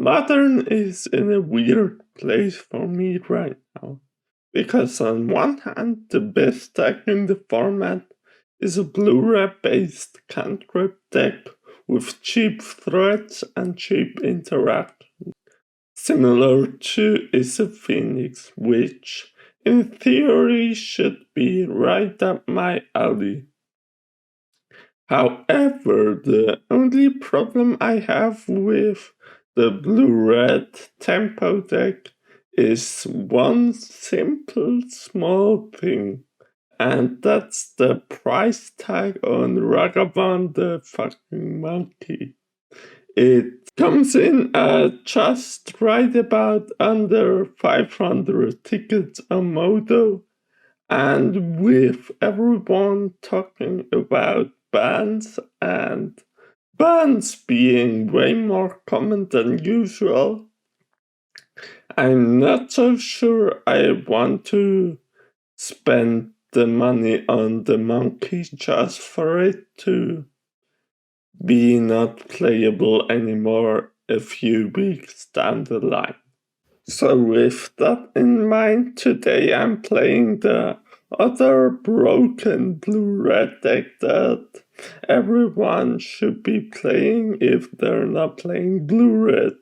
Modern is in a weird place for me right now, because on one hand, the best deck in the format is a blue-red based cantrip deck with cheap threats and cheap interaction, similar to Izzet Phoenix, which in theory should be right up my alley. However, the only problem I have with the blue-red tempo deck is one simple small thing, and that's the price tag on Ragavan the fucking monkey. It comes in at just right about under 500 tickets on Modo, and with everyone talking about bans and bans being way more common than usual, I'm not so sure I want to spend the money on the monkey just for it to be not playable anymore a few weeks down the line. So with that in mind, today I'm playing the other broken blue-red deck that everyone should be playing if they're not playing blue-red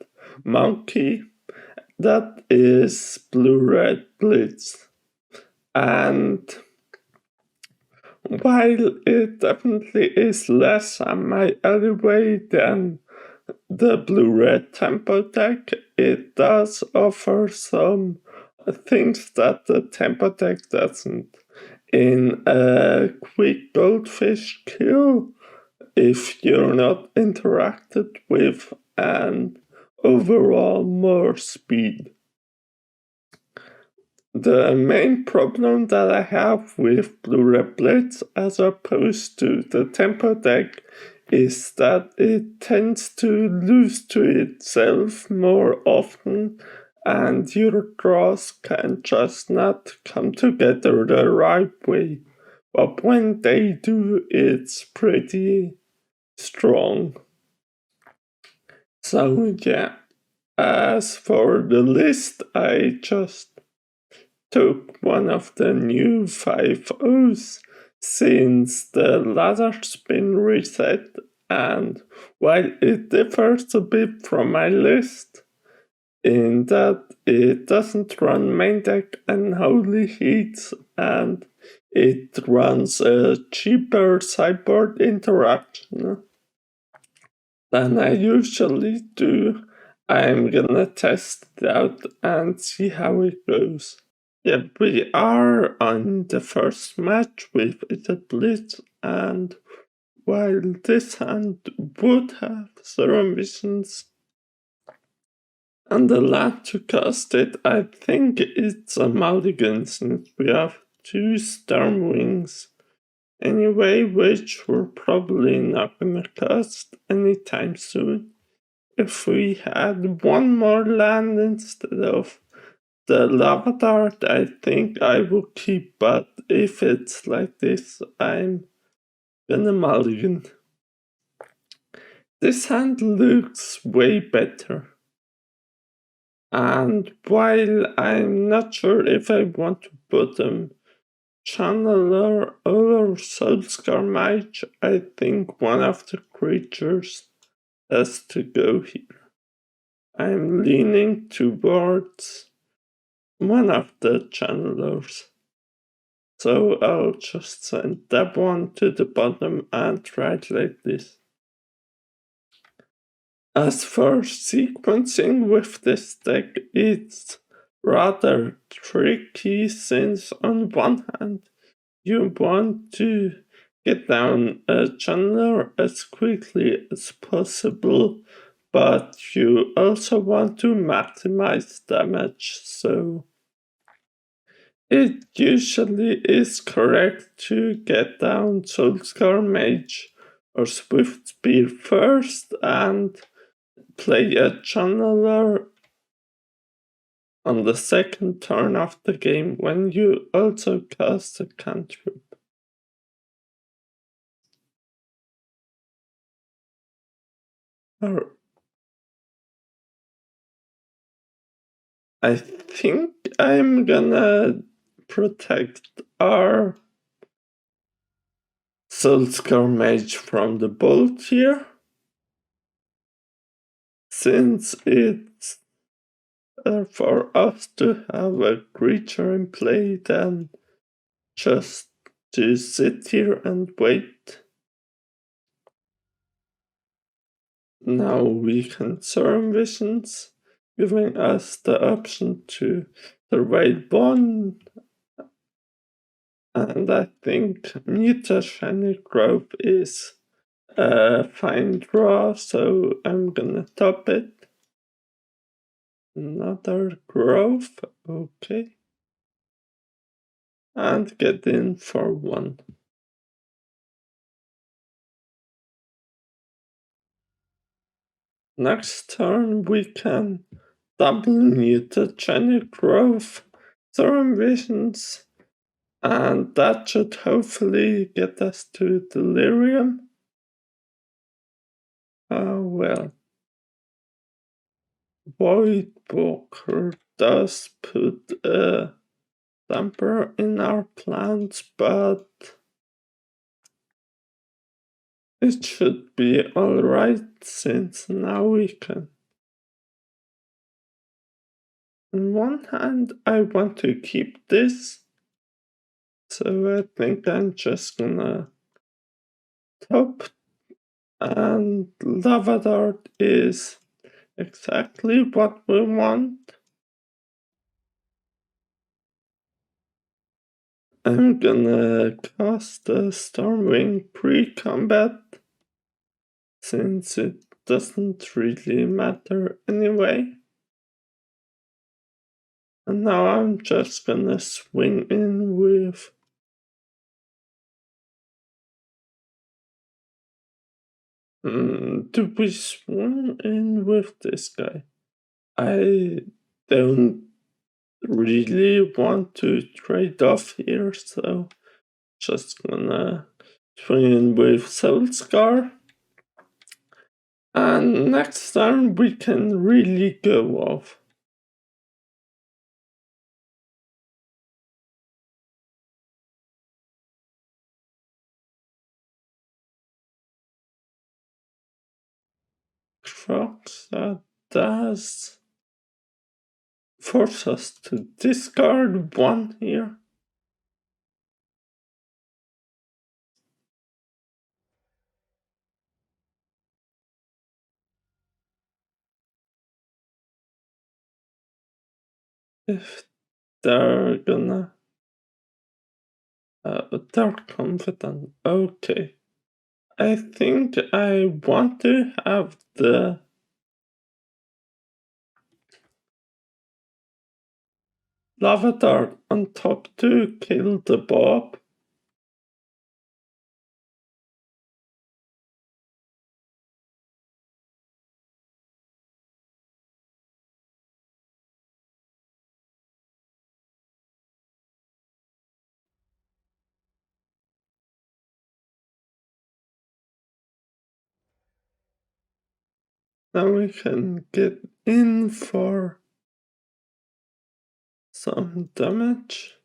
monkey. That is blue-red Blitz. And while it definitely is less on my alleyway than the blue-red tempo deck, it does offer some things that the tempo deck doesn't. In a quick goldfish kill, if you're not interacted with, and overall more speed. The main problem that I have with blue-red Blitz as opposed to the tempo deck is that it tends to lose to itself more often, and your draws can just not come together the right way. But when they do, it's pretty strong. So yeah, as for the list, I just took one of the new 5.0s since the ladder's been reset, and while it differs a bit from my list in that it doesn't run main deck unholy heats and it runs a cheaper sideboard interaction than I usually do, I'm gonna test it out and see how it goes. Yeah, we are on the first match with Izzet Blitz, and while this hand would have Zero Visions and the land to cast it, I think it's a mulligan since we have two Stormwings anyway, which we're probably not gonna cast anytime soon. If we had one more land instead of the lava dart, I think I will keep, but if it's like this, I'm gonna mulligan. This hand looks way better. And while I'm not sure if I want to put Channeler or Soulscar Mage, I think one of the creatures has to go here. I'm leaning towards one of the channelers. So I'll just send that one to the bottom and try it like this. As for sequencing with this deck, it's rather tricky since on one hand you want to get down a channeler as quickly as possible, but you also want to maximize damage, so it usually is correct to get down Soulscar Mage or Swift Spear first and play a channeler on the second turn of the game when you also cast a cantrip. I think I'm gonna protect our Soulscar Mage from the bolt here, since it's for us to have a creature in play than just to sit here and wait. Now we can Serum Visions, giving us the option to survive one, and I think Mutagenic Growth is a fine draw, so I'm gonna top it. Another growth, okay. And get in for one. Next turn we can double Mutagenic Growth, Serum Visions, and that should hopefully get us to Delirium. Well. Voidwalker does put a damper in our plans, but it should be alright since now we can. On one hand, I want to keep this, so I think I'm just gonna top, and Lava Dart is exactly what we want. I'm gonna cast a Stormwing pre-combat, since it doesn't really matter anyway. And now I'm just gonna swing in with do we swing in with this guy? I don't really want to trade off here, so just gonna swing in with Soulscar. And next time we can really go off. Crocs that does force us to discard one here. If they're gonna they're confident. Okay. I think I want to have the lava dart on top to kill the Bob. Now we can get in for some damage.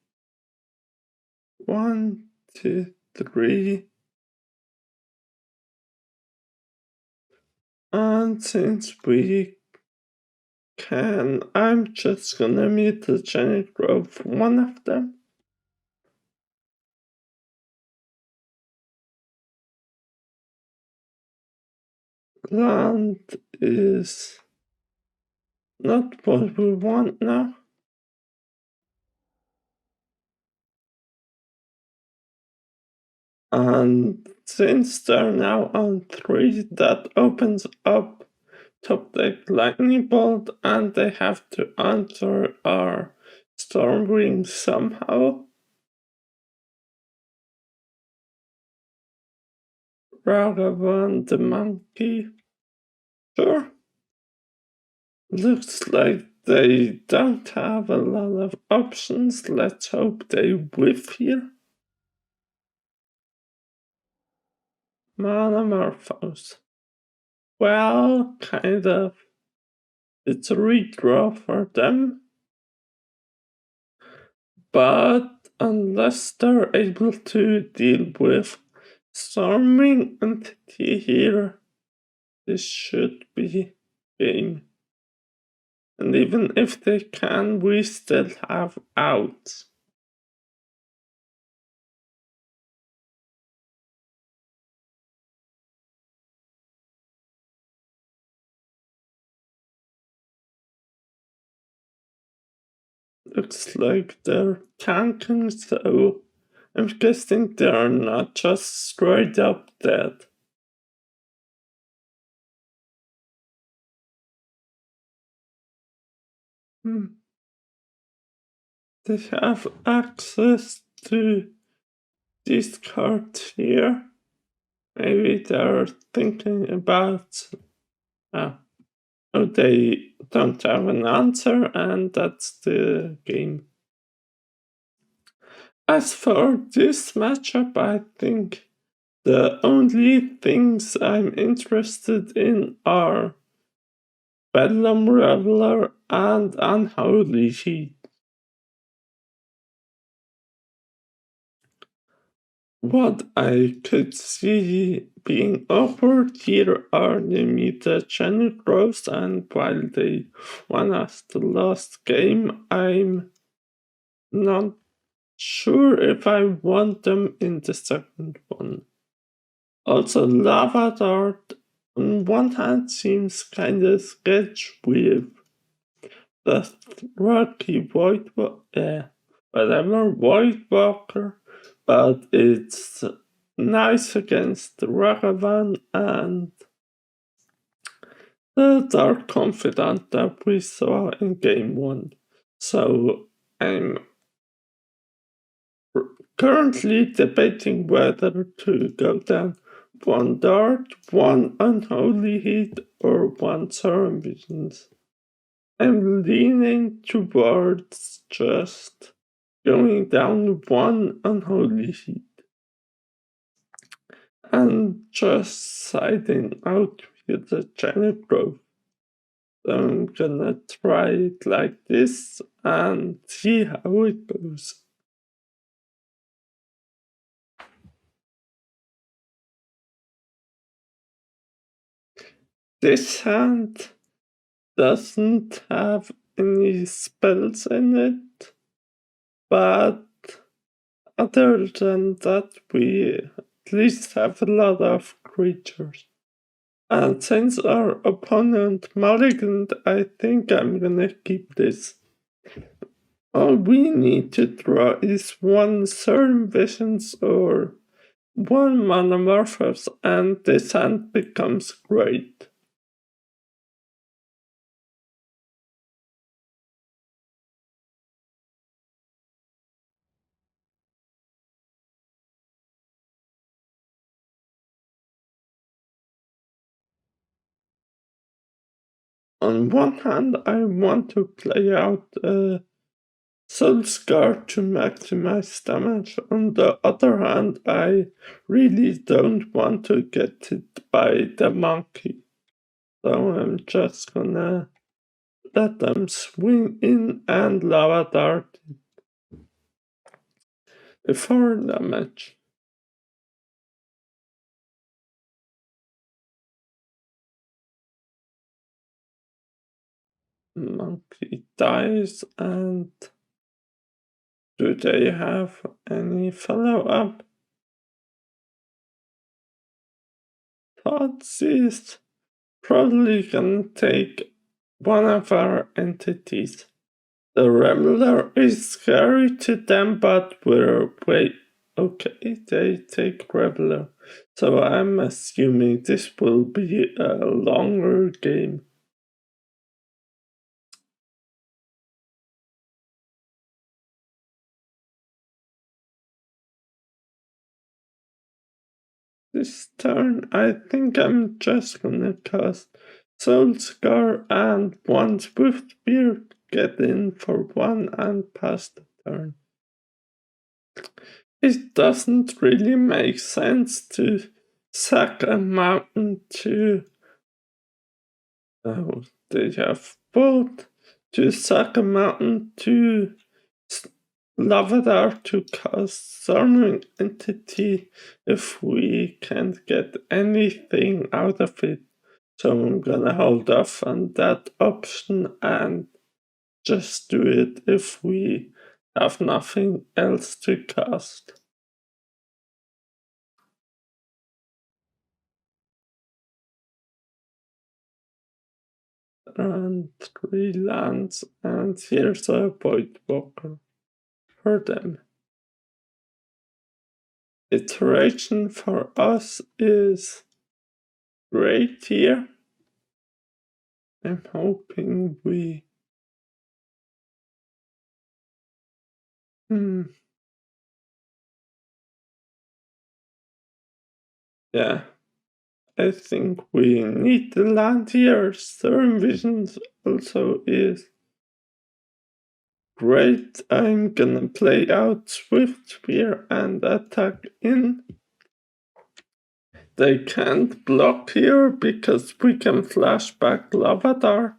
1, 2, 3. And since we can, I'm just gonna Mutagenic Growth one of them. Land is not what we want now. And since they're now on 3, that opens up top deck lightning bolt, and they have to answer our Stormwing somehow. Ragavan the monkey. Sure. Looks like they don't have a lot of options. Let's hope they whiff here. Monomorphose. Well, kind of. It's a redraw for them. But unless they're able to deal with storming entity here, this should be game. And even if they can, we still have outs. Looks like they're tanking, so I'm guessing they're not just straight up dead. They have access to these cards here. Maybe they're thinking about oh, they don't have an answer, and that's the game. As for this matchup, I think the only things I'm interested in are Bedlam Reveler and Unholy Heat. What I could see being awkward here are the mutagenic growths, and while they won us the last game, I'm not sure if I want them in the second one. Also, Lava Dart on one hand seems kinda sketch with the Rocky whatever White Walker, but it's nice against Ragavan and the Dark Confidant that we saw in game 1. So I'm currently debating whether to go down 1 Dart, 1 Unholy Heat, or 1 Serum Visions. I'm leaning towards just going down 1 Unholy Heat and just siding out with the Janet growth. So I'm gonna try it like this and see how it goes. This hand doesn't have any spells in it, but other than that, we at least have a lot of creatures. And since our opponent mulliganed, I think I'm gonna keep this. All we need to draw is 1 Serum Visions or 1 Monomorphos, and this hand becomes great. On one hand, I want to play out Soul Scar to maximize damage. On the other hand, I really don't want to get hit by the monkey. So I'm just gonna let them swing in and lava dart 4 damage. Monkey dies, and do they have any follow-up? Thoughts is probably gonna take one of our entities. The Rambler is scary to them, but okay, they take Reveler. So I'm assuming this will be a longer game. This turn, I think I'm just gonna cast Soul Scar and 1 Swift Spear, get in for 1 and pass the turn. It doesn't really make sense to sack a mountain to... Oh, they have both to sack a mountain to Lavadar to cast Storming Entity if we can't get anything out of it. So I'm gonna hold off on that option and just do it if we have nothing else to cast. And 3 lands, and here's a Void Walker for them. Iteration for us is great here. I'm hoping we... Yeah, I think we need the land here. Storm Visions also is great. I'm gonna play out Swift Spear and attack in. They can't block here because we can flashback Lava Dart.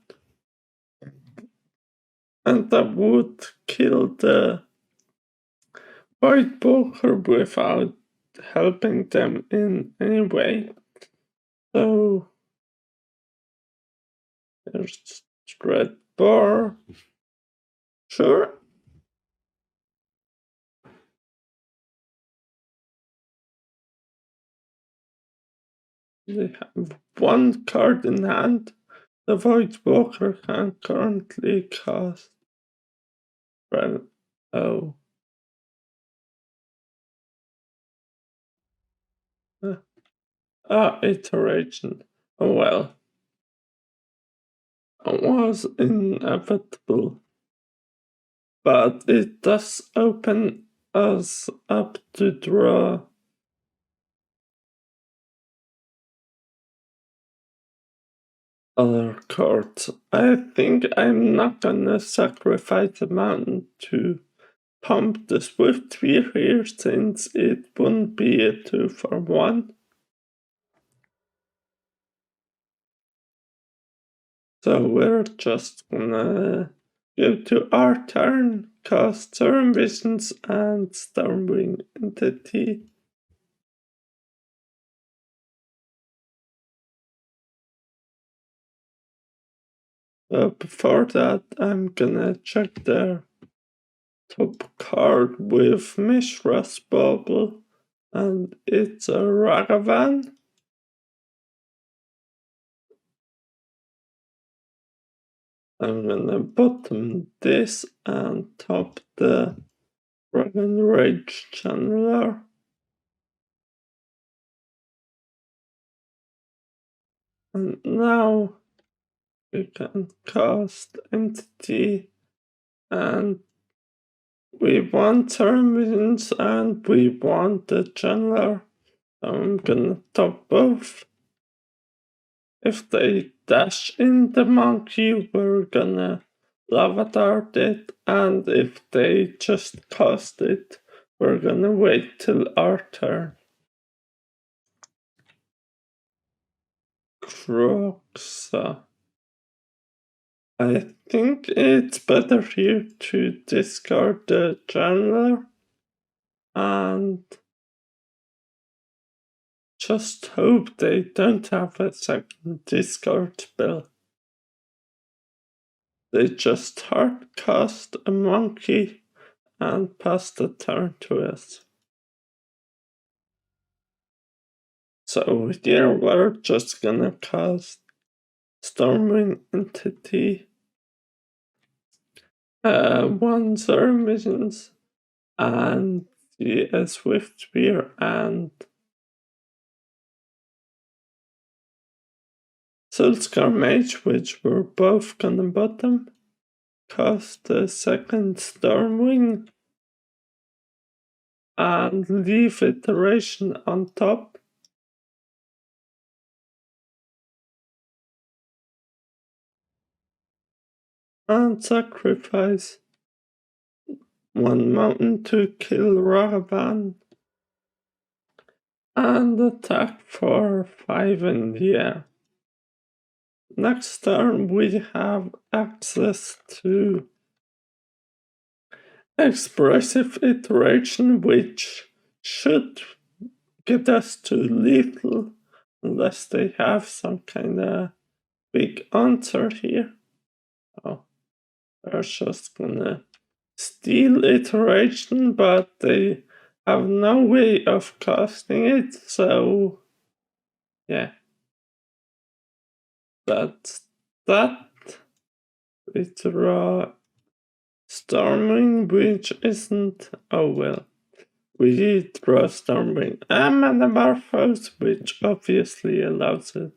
And that would kill the Void Walker without helping them in any way. So there's Dread Bar. Sure. They have one card in hand. The Void Walker can currently cast. Well, oh. Iteration. Oh well. It was inevitable. But it does open us up to draw other cards. I think I'm not gonna sacrifice a mountain to pump the Swift Spear here since it wouldn't be a 2-for-1. So we're just gonna go to our turn, cast Storm Visions and Stormwing Entity. Before that, I'm gonna check their top card with Mishra's Bubble, and it's a Ragavan. I'm gonna bottom this and top the Dragon Rage Channeler. And now we can cast Entity, and we want Storm Visions and we want the Channeler. I'm gonna top both. If they dash in the monkey, we're gonna Lava Dart it, and if they just cast it, we're gonna wait till our turn. Croxa. I think it's better here to discard the Channeler and just hope they don't have a second discard spell. They just hard cast a monkey and pass the turn to us. So here we're just gonna cast Storming Entity, 1 Storm Visions, and the Swift Spear and Soulscar Mage, which we're both gonna bottom. Cast the second Stormwing and leave Iteration on top. And sacrifice 1 mountain to kill Ragavan. And attack for 5 in the air. Next turn we have access to expressive iteration, which should get us to lethal unless they have some kind of big answer here. Oh, they're just gonna steal iteration, but they have no way of casting it, so yeah. That's that. We draw Stormwind, which isn't. Oh well. We draw Stormwind and Metamorphose, which obviously allows it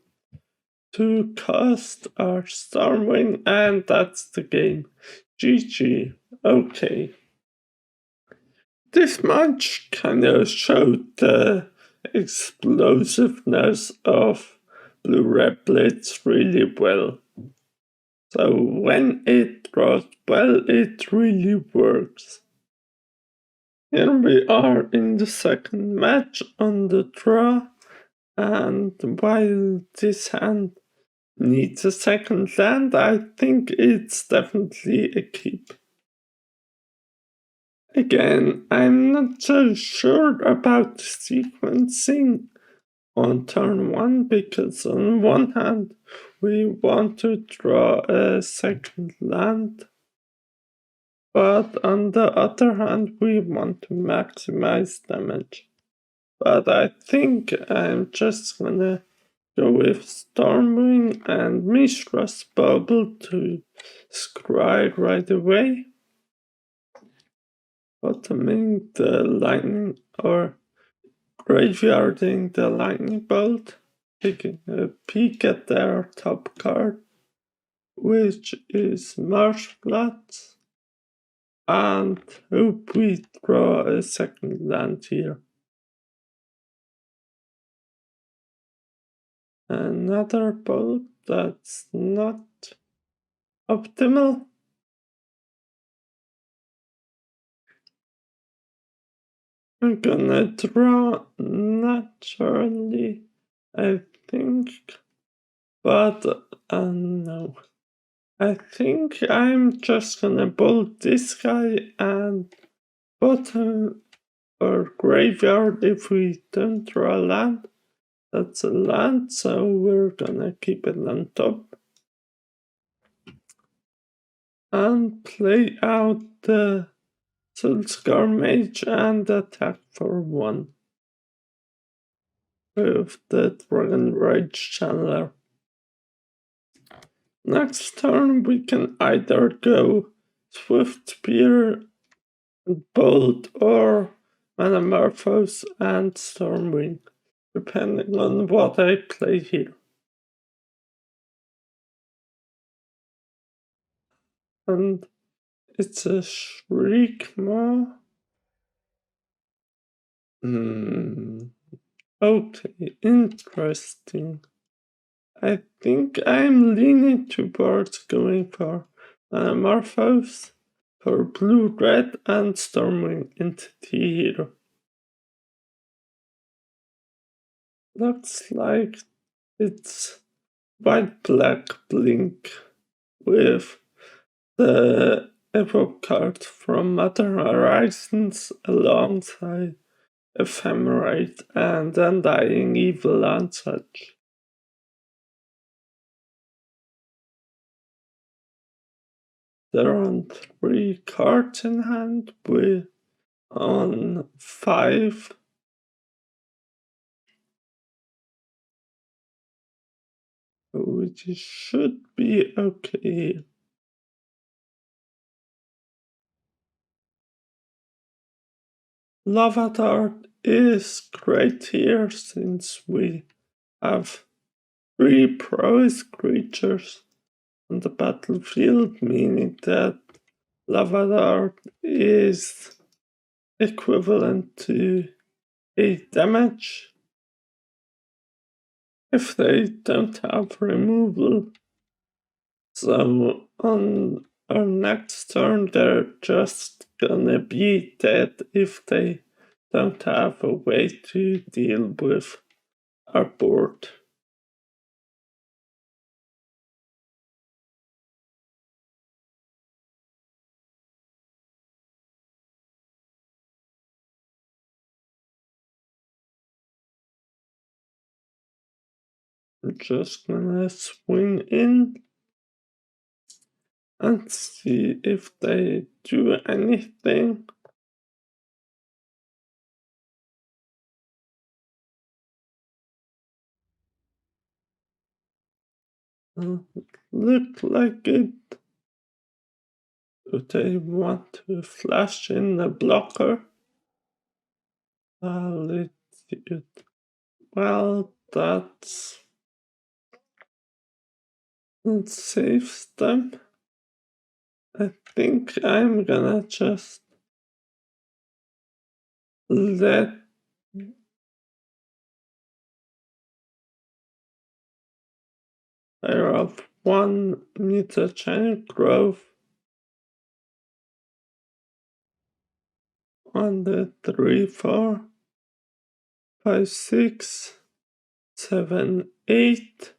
to cast our Stormwind, and that's the game. GG. Okay. This much kind of showed the explosiveness of Blue-Red Blitz really well. So when it draws well, it really works. Here we are in the second match on the draw, and while this hand needs a second land, I think it's definitely a keep. Again, I'm not so sure about the sequencing on turn 1, because on one hand we want to draw a second land, but on the other hand we want to maximize damage. But I think I'm just gonna go with Stormwind and Mishra's Bubble to scry right away, bottoming the lightning or graveyarding the lightning bolt, taking a peek at their top card, which is Marshflats, and hope we draw a second land here. Another bolt that's not optimal. I'm gonna draw naturally, I think, but no. I think I'm just gonna bolt this guy and bottom or graveyard if we don't draw a land. That's a land, so we're gonna keep it on top. And play out the Soulscar Mage and attack for 1 with the Dragon Rage Channeler. Next turn we can either go Swift Spear, Bolt, or Metamorphose and Stormwind, depending on what I play here. And it's a Shriekmaw. Okay, interesting. I think I'm leaning towards going for Metamorphose for blue-red and Stormwind Entity Hero. Looks like it's white-black blink with the evoke card from Mother Horizons alongside Ephemerate and Undying Evil and such. There are 3 cards in hand with on 5. Which should be okay. Lava Dart is great here since we have 3 prowess creatures on the battlefield, meaning that Lava Dart is equivalent to 8 damage if they don't have removal. So on our next turn they're just gonna be dead if they don't have a way to deal with our board. just gonna swing in and see if they do anything. Look like it. Do they want to flash in the blocker? Let's see it. Well, that saves them. I think I'm gonna just let fire of 1 meter channel growth on the 3, 4, 5, 6, 7, 8,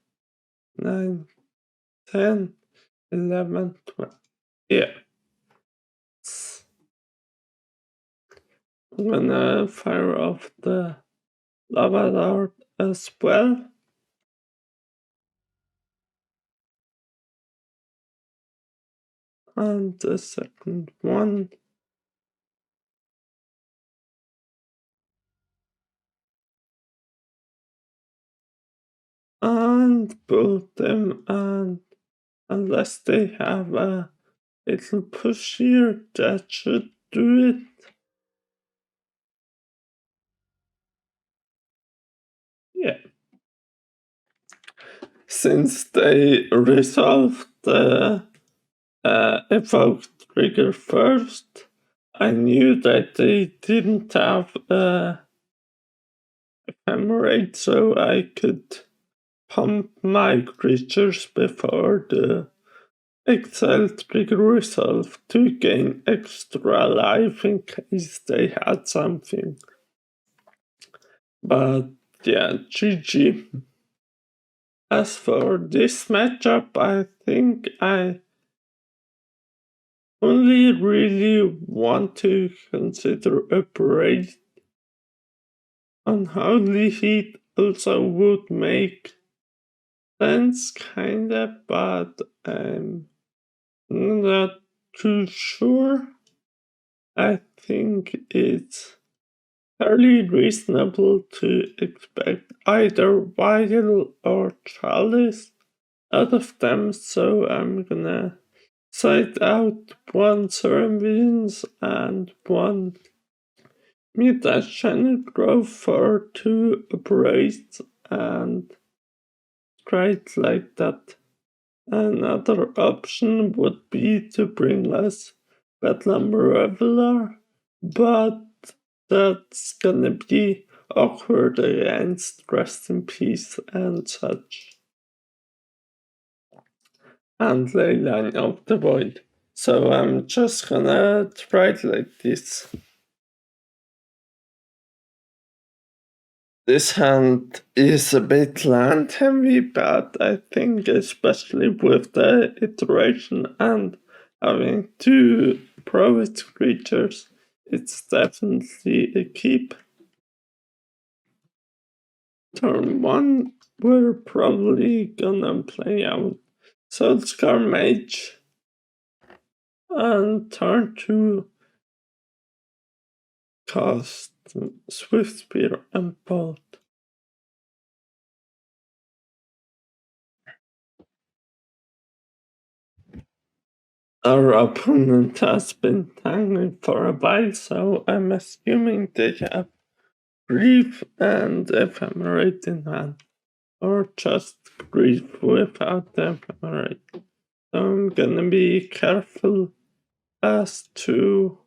9, 10, 11, 12. Yeah. I'm gonna fire off the lava dart as well. And the second one. And build them, and unless they have a little push here, that should do it. Yeah. Since they resolved the evoked trigger first, I knew that they didn't have a ephemerate, so I could pump my creatures before the exile trigger resolve to gain extra life in case they had something. But yeah, GG. As for this matchup, I think I only really want to consider a parade on Holy Heat also would make sense, kinda, but I'm not too sure. I think it's fairly reasonable to expect either Vital or Chalice out of them, so I'm gonna side out one Seraphians and one Mid-dash channel growth for 2 operates and try it like that. Another option would be to bring less Bedlam Reveler, but that's gonna be awkward against Rest in Peace and such. And Leyline of the Void. So I'm just gonna try it like this. This hand is a bit land heavy, but I think especially with the iteration and having 2 private creatures, it's definitely a keep. Turn 1, we're probably gonna play out Soulscar Mage, and turn 2, cast Swift Spear and Bolt. Our opponent has been tangling for a while, so I'm assuming they have Grief and Ephemerate in hand, or just Grief without the Ephemerate. So I'm gonna be careful as to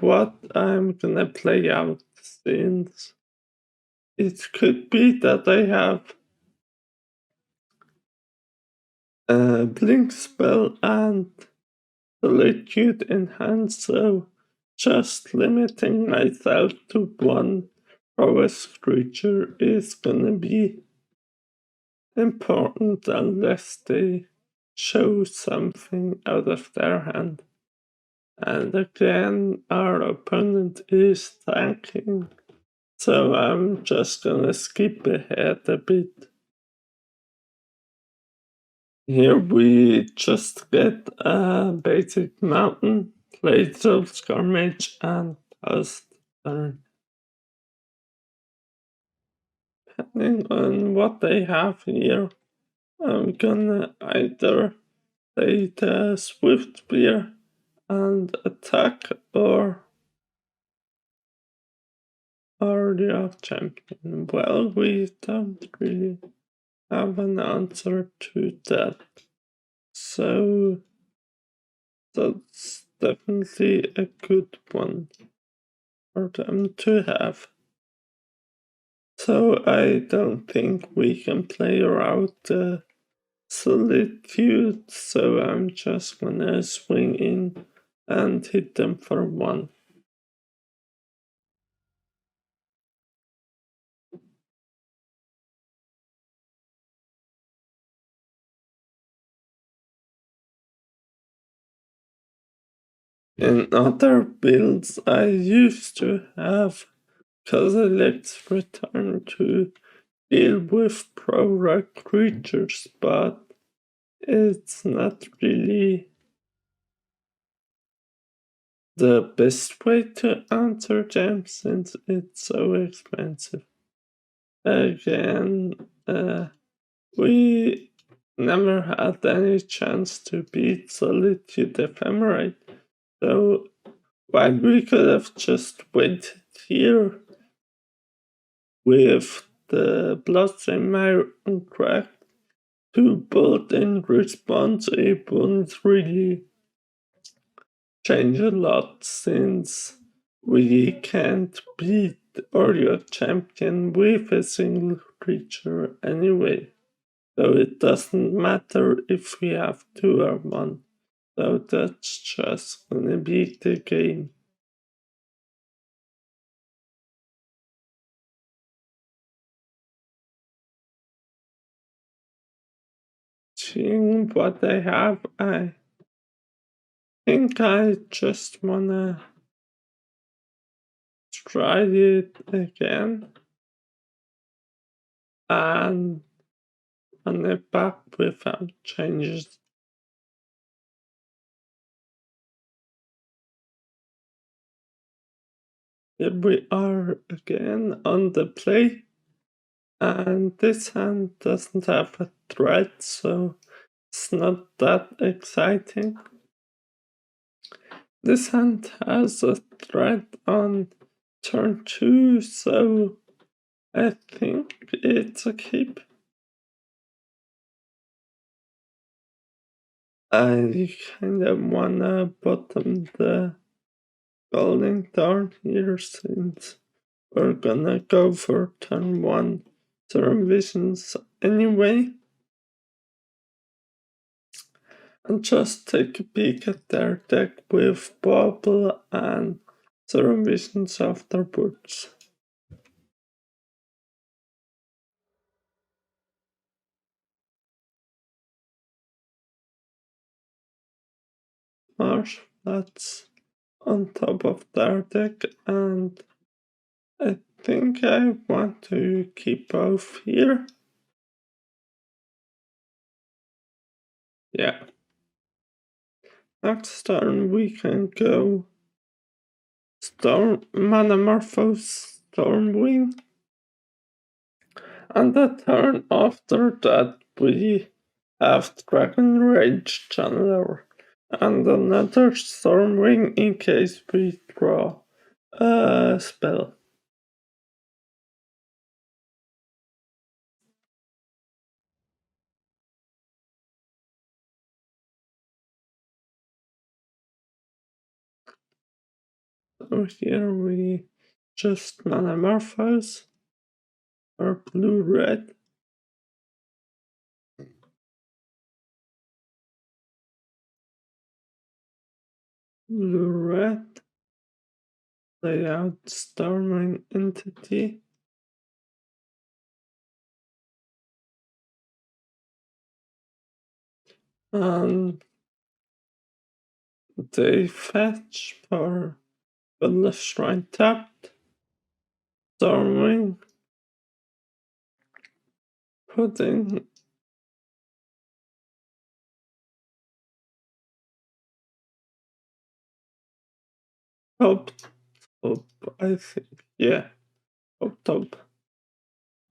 what I'm gonna play out, since it could be that I have a Blink spell and Solitude in hand, so just limiting myself to one prowess creature is gonna be important unless they show something out of their hand. And again, our opponent is tanking, so I'm just gonna skip ahead a bit. Here we just get a basic mountain, lethal skirmish, and post turn. Depending on what they have here, I'm gonna either play the Swift Spear and attack or the champion. Well, we don't really have an answer to that. So that's definitely a good one for them to have. So I don't think we can play around the solitude, so I'm just gonna swing in and hit them for one. In other builds I used to have Kozilek's return to deal with pro-rock creatures, but it's not really the best way to answer them since it's so expensive. Again, we never had any chance to beat Solitude Ephemerate, so while we could have just waited here with the Bloodstream Iron Crack to build in response, it wouldn't really change a lot since we can't beat Oreo Champion with a single creature anyway. So it doesn't matter if we have 2 or 1. So that's just gonna be the game. Seeing what I have, I think I just wanna try it again and run it back without changes. Here we are again on the play, and this hand doesn't have a threat, so it's not that exciting. This hand has a threat on turn 2, so I think it's a keep. I kinda wanna bottom the golden darn here since we're gonna go for turn 1 turn visions anyway. And just take a peek at their deck with Bobble and turn visions afterwards. Marsh, that's on top of their deck, and I think I want to keep both here. Yeah. Next turn we can go Storm Manamorphose Stormwing. And the turn after that we have Dragon Rage Channeler and another Stormwing in case we draw a spell. So here we just Manamorphose or blue-red. Blue-red. Play out Stormwing Entity. And they fetch for the Shrine tapped. Stormwing. Put in top, I think. Yeah, top.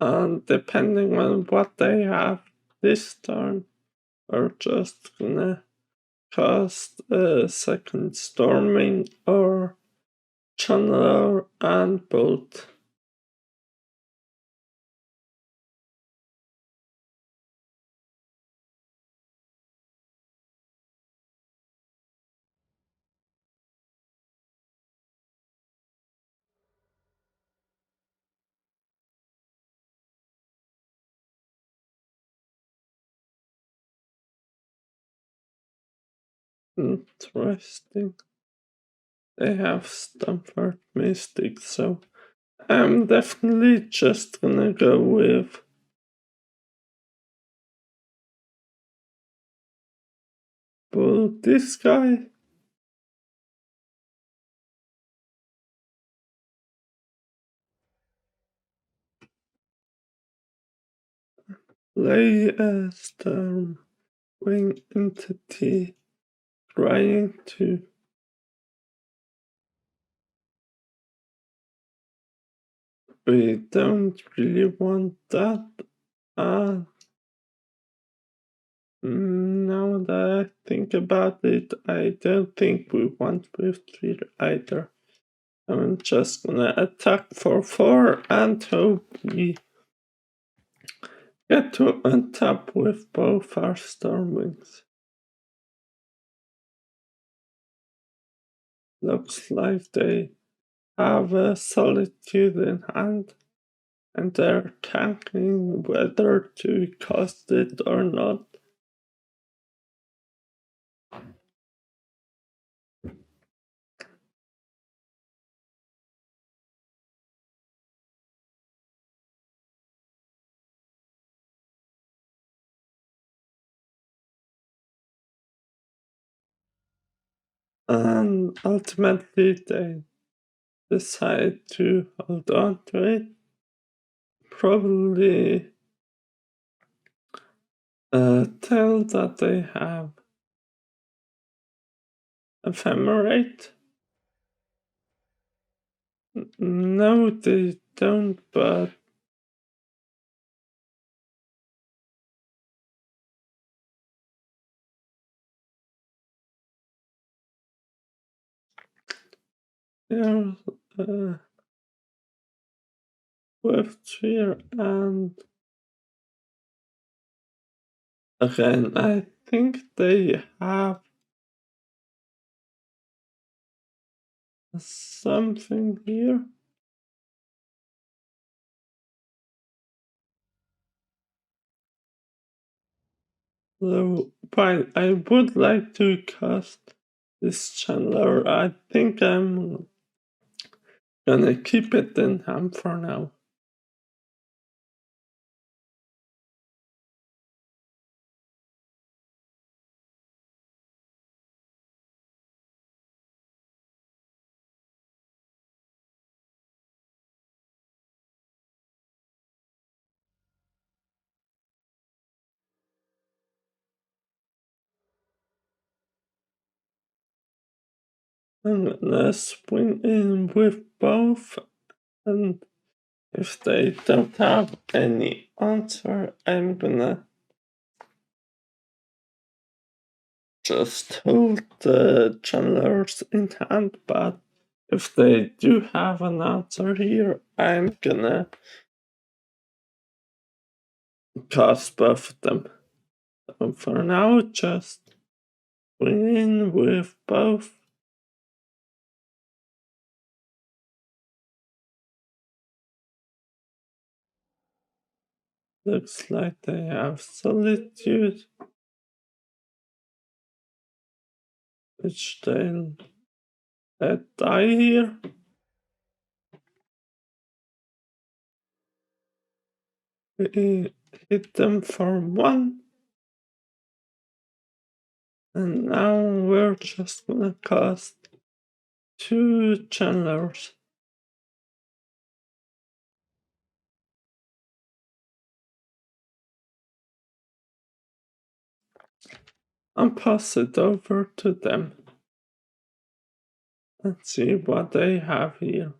And depending on what they have this turn, we're just gonna cast a second storming or channeler and bolt. Interesting. They have Stamford Mystic, so I'm definitely just gonna go with this guy. Lay a storm wing entity trying to. We don't really want that. Uh, Now that I think about it, I don't think we want with 3 either. I'm just gonna attack for 4 and hope we get to untap with both our Stormwings. Looks like they have a Solitude in hand, and they're tanking whether to cast it or not. And ultimately they decide to hold on to it. Probably tell that they have ephemerate. No, they don't, but they're with cheer. And again, I think they have something here. So, while I would like to cast this channeler, I think I'm gonna keep it in hand for now. I'm gonna swing in with both, and if they don't have any answer, I'm gonna just hold the channelers in hand, but if they do have an answer here, I'm gonna cast both of them. So for now, just win with both. Looks like they have Solitude, which they'll let die here. We hit them for 1. And now we're just gonna cast 2 channelers. And pass it over to them. Let's see what they have here.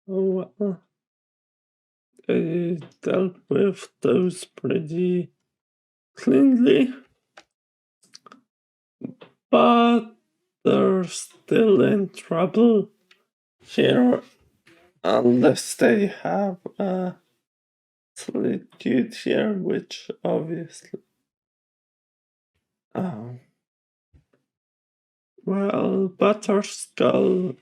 Oh, well, they dealt with those pretty cleanly, but they're still in trouble here unless they have a solitude here, which obviously. Oh. Well, Butterskull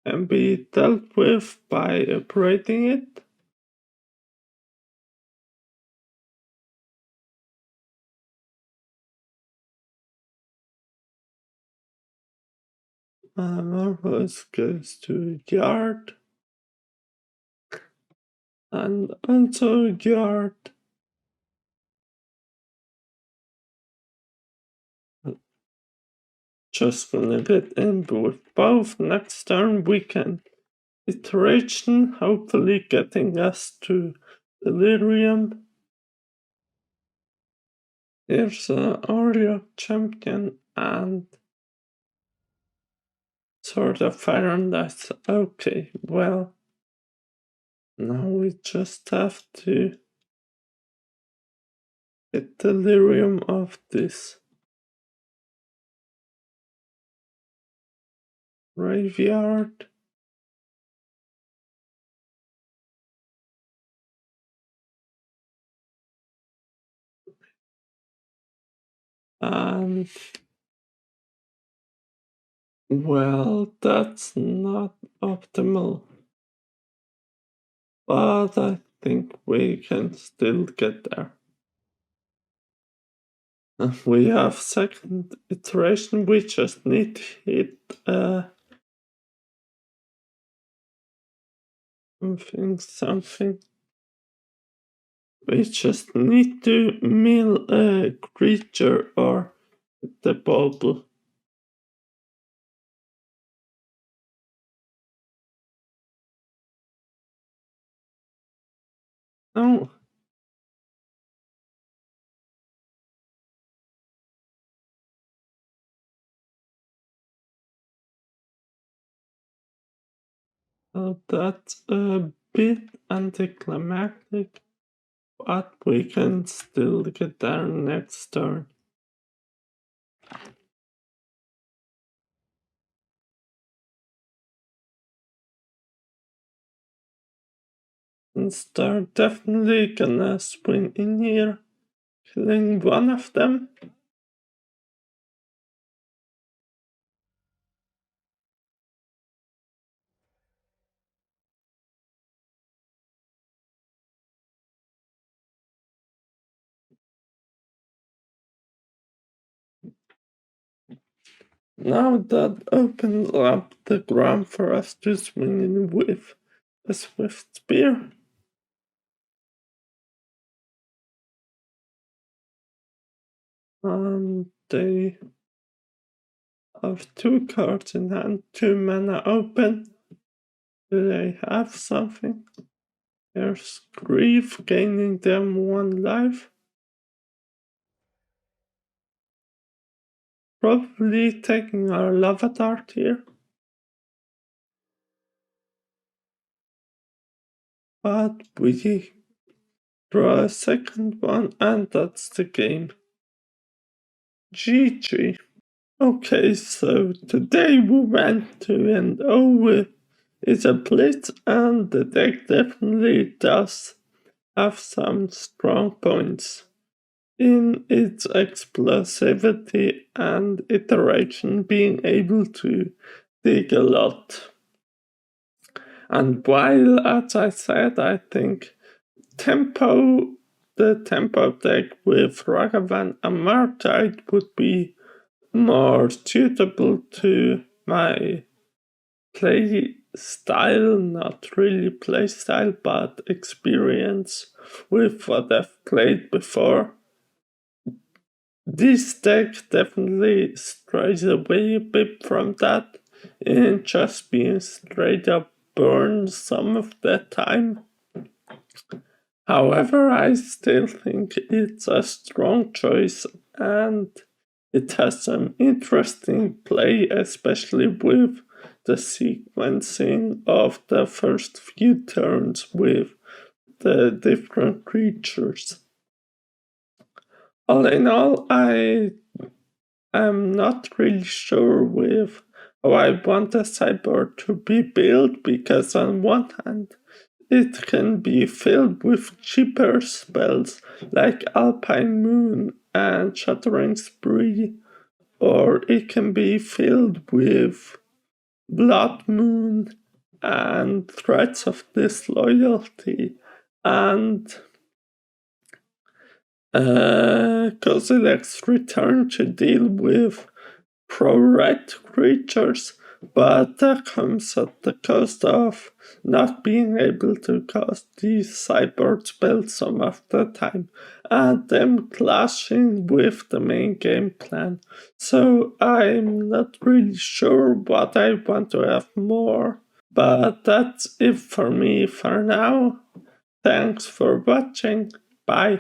can be dealt with by operating it. Marvelous goes to Yard. And also Yard. Just gonna get in with both. Next turn we can iteration, hopefully getting us to Delirium. Here's Oreo Champion and Sword of Fire and Ice. Okay, well, now we just have to get Delirium of this graveyard. And well, that's not optimal, but I think we can still get there. We have second iteration, we just need to hit something. We just need to mill a creature or the bubble. Oh. So that's a bit anticlimactic, but we can still get there next turn. And start definitely gonna swing in here, killing one of them. Now that opens up the ground for us to swing in with a swift spear. And they have 2 cards in hand, 2 mana open. Do they have something? There's Grief, gaining them 1 life. Probably taking our Lava Dart here. But we draw a second one, and that's the game. GG. Okay, so today we went 2-0 with Izzet Blitz, and the deck definitely does have some strong points in its explosivity and iteration, being able to dig a lot. And while, as I said, I think the tempo deck with Ragavan and Martide would be more suitable to my play style, not really play style, but experience with what I've played before. This deck definitely strays away a bit from that, in just being straight up burned some of the time. However, I still think it's a strong choice and it has some interesting play, especially with the sequencing of the first few turns with the different creatures. All in all, I am not really sure with how I want the sideboard to be built, because on one hand, it can be filled with cheaper spells like Alpine Moon and Shattering Spree, or it can be filled with Blood Moon and Threats of Disloyalty and Kozilek's Return to deal with pro-red creatures, but that comes at the cost of not being able to cast these sideboard spells some of the time, and them clashing with the main game plan. So I'm not really sure what I want to have more, but that's it for me for now. Thanks for watching. Bye.